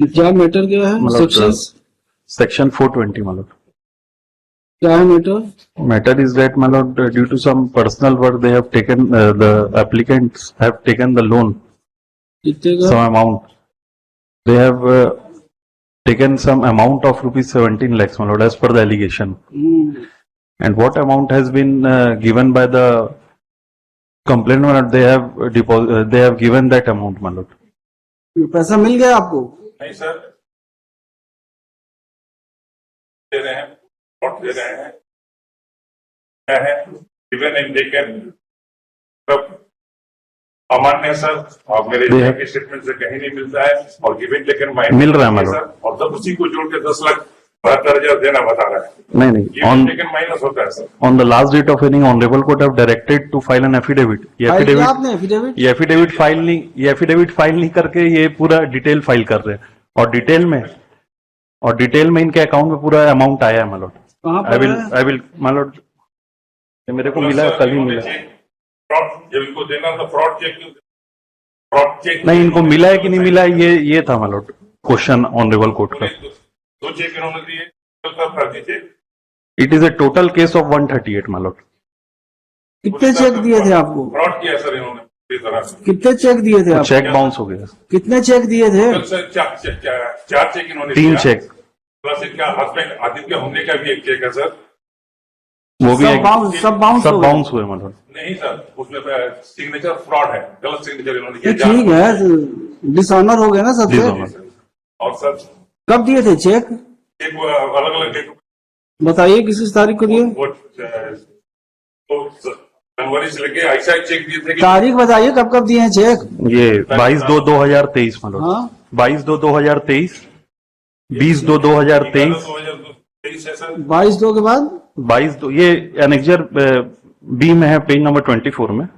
क्या मैटर क्या है? सेक्शन 420 मतलब क्या है matter? matter is that my lord, due to some personal work they have taken, the applicants have taken the loan, कितने का? some amount they have taken some amount of rupees 17 lakhs my lord, as per the allegation. And what amount has been given by the complainant my lord, they have given that amount my lord. पैसा मिल गया आपको? नहीं sir, दे रहे हैं, vote दे रहे हैं, क्या है गिवन एंड टेकन, तब अमान्य सर, और मेरे बैंक के स्टेटमेंट से कहीं नहीं मिलता है, और गिवन टेकन मिल रहा है मतलब सर, और तब उसी को जोड़ के 10,72,000 देना बता रहा है। नहीं गिवन टेकन माइनस होता है sir. On the last date of hearing, honorable court have directed to file an affidavit. ये affidavit फाइल नहीं करके ये पूरा डिटेल फाइल कर रहे हैं, और डिटेल में इनके अकाउंट में पूरा अमाउंट आया है my lord. I will my lord, ये मेरे को मिला है, कल ही मिला। जब इनको देना था फ्रॉड चेक नहीं, इनको मिला है कि नहीं मिला है, ये था my lord question honourable court का। दो चेक इन्होंने दिए, कर दीजिए। It is a total case of 138 my lord. कितने चेक दिए थे आपको? फ्रॉड किया सर इन्होंने इस तरह से। कितने चेक दिए थे आपको? चेक बाउंस हो गया। कितने चेक दिए थे? सर चार चेक इन्होंने 3 चेक, प्लस इनका हस्बैंड आदित्य होने का भी एक चेक है सर, वो भी सब बाउंस हुए my lord. नहीं सर, उसमें सिग्नेचर फ्रॉड है, गलत सिग्नेचर इन्होंने ये किया। ठीक है, डिसऑनर हो गया ना सबसे। और सर कब दिए थे चेक? एक अलग अलग डेट बताइए किस तारीख को दिए? जनवरी से लेके ऐसा चेक दिए थे कि तारीख बताइए कब दिए हैं चेक? ये 22/2/2023 my lord. हाँ 22/2/2023, 20/2/2023, 2023 है सर। 22/2 के बाद 22 ये एनेक्जर बी में है, पेज नंबर 24 में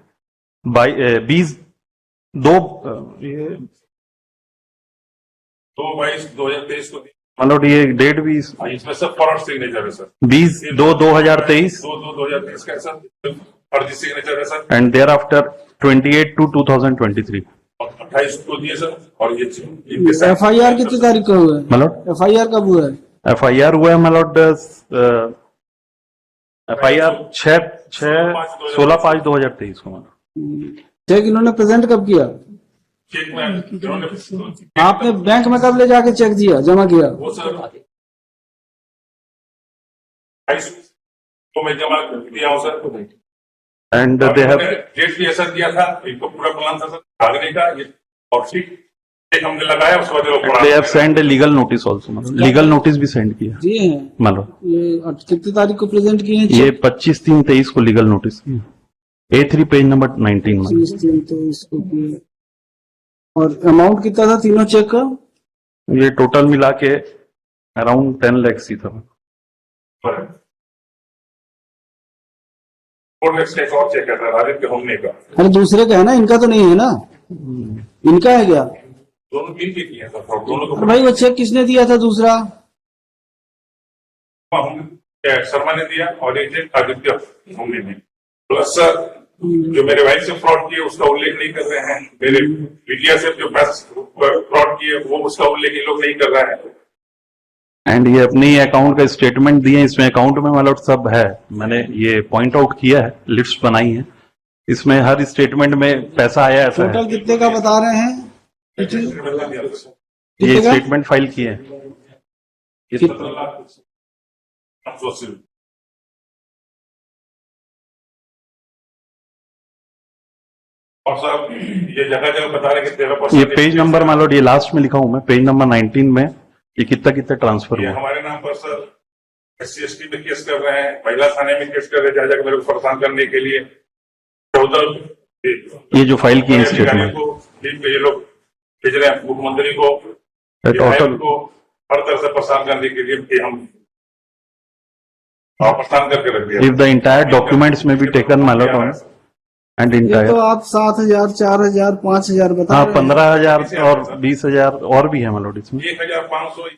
20/2 ये 2/22/2023 को मतलब ये डेट भी इसमें सब फॉरवर्ड सिग्नेचर है सर। 20/2/2023 2023 का है सर, फर्जी सिग्नेचर है सर। एंड देयर आफ्टर 28/2/2023 28 को दिए सर। और ये FIR कितनी तारीख को हुआ है? मतलब FIR कब हुआ है? FIR हुआ है मतलब FIR 16/5/2023 को मतलब। चेक इन्होंने प्रेजेंट कब किया? चेक में इन्होंने आपने बैंक में कब ले जाके चेक दिया, जमा किया? वो सर 28 को मैं जमा दिया हूँ sir. And they have date भी ऐसा दिया था, इनको पूरा प्लान था सर भागने का, ये और ठीक हमने लगाया, उसके बाद they have send a legal notice also, मतलब लीगल नोटिस भी सेंड किया जी है मतलब। ये कितनी तारीख को प्रेजेंट किए हैं? ये 25/3/23 को लीगल नोटिस किया, A3 पेज नंबर 19 में। 25/3/23 को किया। और अमाउंट कितना था तीनों चेक का? ये टोटल मिला के अराउंड 10 lakhs ही था। और चेक है सर आदित्य होने का। अरे दूसरे का है ना, इनका तो नहीं है ना? इनका है क्या? दोनों मिल के किया सर, दोनों को। भाई वो चेक किसने दिया था दूसरा? शर्मा ने दिया और एक चेक आदित्य होने में। प्लस सर जो मेरे वाइफ से फ्रॉड किए उसका उल्लेख नहीं कर रहे हैं, मेरे मीडिया से जो फ्रॉड किए वो उसका उल्लेख ये लोग नहीं कर रहे हैं। एंड ये अपनी अकाउंट का स्टेटमेंट दिए, इसमें अकाउंट में मतलब सब है, मैंने ये पॉइंट आउट किया है, लिस्ट बनाई है, इसमें हर स्टेटमेंट में पैसा आया ऐसा टोटल है। कितने का बता रहे हैं? ये स्टेटमेंट फाइल किए हैं। और साहब ये जगह बता रहे कि 13%। ये पेज नंबर मान लो, ये लास्ट में लिखा हूं मैं, पेज नंबर 19 में ये कितना ट्रांसफर हुआ। हमारे नाम पर सर SC/ST में केस कर रहे हैं, महिला थाने में केस कर रहे हैं, जाकर मेरे को परेशान करने के लिए। 14 ये जो फाइल की है स्टेटमेंट ये लोग भेज रहे हैं मुख्यमंत्री को, टोटल को हर तरह से परेशान करने के लिए कि हम परेशान करके रख दिया। इफ द इंटायर डॉक्यूमेंट्स में be taken my lot on and entire, तो आप 7,000, 4,000, 5,000 बता हाँ रहे हैं। 15,000 और 20,000 और भी है माइलॉट इसमें। 1,500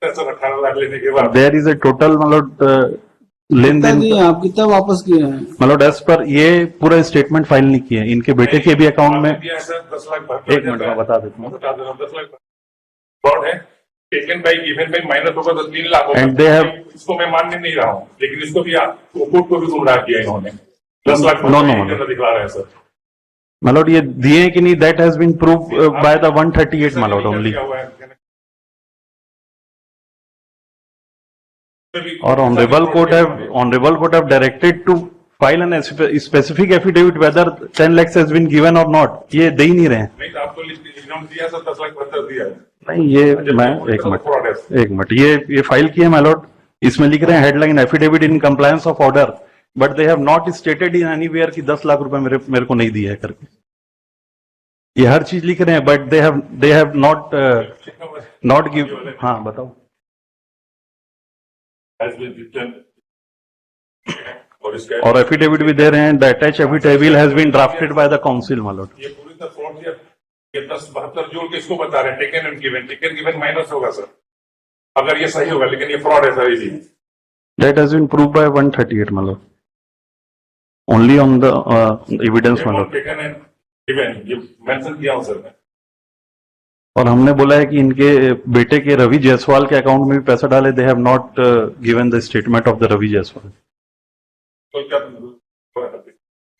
18 लाख लेने के बाद there is a total my lot लेन देन। आप कितना वापस किए हैं? मतलब एज पर ये पूरा स्टेटमेंट फाइल नहीं किए, इनके बेटे के भी अकाउंट में। 10 लाख। एक मिनट में बता देता हूँ। 10 लाख फ्रॉड है, taken by given by minus होगा तो 3 लाख होगा। And they have- इसको मैं मानने नहीं रहा हूँ, लेकिन इसको भी कोर्ट को भी गुमराह किया इन्होंने। 10 लाख No, no, के अंदर दिखा रहे हैं सर। मालूम ये दिए हैं कि नहीं, that has been prove by the 138 मालूम ओनली। क्या हुआ है? और honourable court have directed to file an specific affidavit whether 10 lakhs has been given और नॉट। ये दे ही नहीं रहे हैं। नहीं तो आपको इन्होंने दिया सर, 10 लाख 72 दिया है। नहीं, ये मैं एक मिनट ये फाइल किया माय लॉर्ड। इसमें लिख रहे हैं headline affidavit in compliance of order, but they have not stated in anywhere कि 10 लाख रुपए मेरे को नहीं दिया है करके। ये हर चीज लिख रहे हैं, but they have not give. हाँ बताओ। और एफिडेविट भी दे रहे हैं, the attach affidavit has been drafted by the counsel my lord. ये पूरी तरह फ्रॉड किया। ये 10-72 जोड़ के इसको बता रहे हैं, टेकन गिवन माइनस होगा सर, अगर ये सही होगा, लेकिन ये फ्रॉड है सर। जी That has been proved by 138, my lord. Only on the evidence, my lord. Taken and given ये मेंशन किया हूं सर मैं। और हमने बोला है कि इनके बेटे के रवि जायसवाल के अकाउंट में भी पैसा डाले। They have not given the statement of the Ravi Jaiswal. तो क्या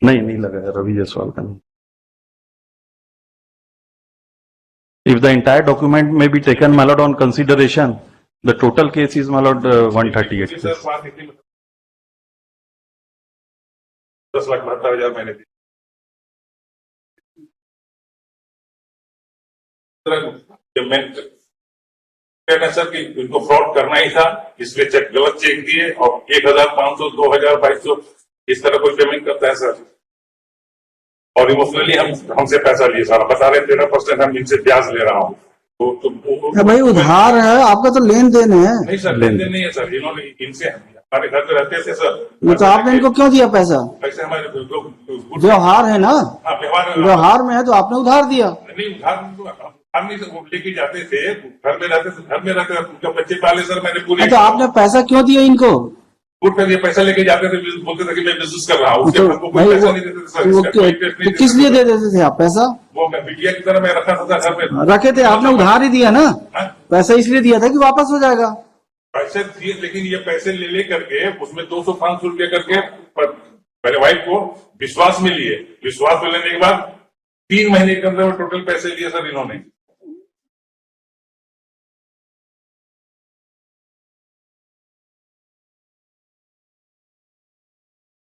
नहीं लगा है रवि जायसवाल का नहीं। If the entire document may be taken, my lord, on consideration, the total case is, my lord, 138. Sir 10,72,000 मैंने दी। मैं कहना सर कि इनको फ्रॉड करना ही था, इसलिए चेक गलत चेक दिए और 1,500, 2,000, 2,200 इस तरह कोई पेमेंट करता है सर। और इमोशनली हमसे पैसा लिए सारा, बता रहे 13% हम इनसे ब्याज ले रहा हूँ। तो भाई उधार है आपका, तो लेन देन है। नहीं सर, लेन देन नहीं है सर। इन्होंने इनसे हमारे घर पे रहते थे सर। तो आपने इनको क्यों दिया पैसा? पैसे हमारे व्यवहार है ना, व्यवहार व्यवहार में है तो आपने उधार दिया। नहीं, उधार नहीं सर, वो लेके जाते थे, घर में रहते थे, घर में रहते थे, उनके बच्चे पाले सर मैंने पूरी। तो आपने पैसा क्यों दिया इनको? ये पैसा लेके जाते थे, बोलते थे कि मैं बिजनेस कर रहा हूँ, तो हमको कोई पैसा नहीं देते थे सर। तो किस लिए दे देते थे आप पैसा? वो मैं बिटिया की तरह मैं रखा था घर में। रखे थे, आपने उधार ही दिया ना। पैसा इसलिए दिया था कि वापस हो जाएगा। पैसे दिए, लेकिन ये पैसे ले करके उसमें 200-500 रुपया करके मेरे वाइफ को विश्वास में लिए। विश्वास में लेने के बाद 3 महीने के अंदर टोटल पैसे लिए सर इन्होंने।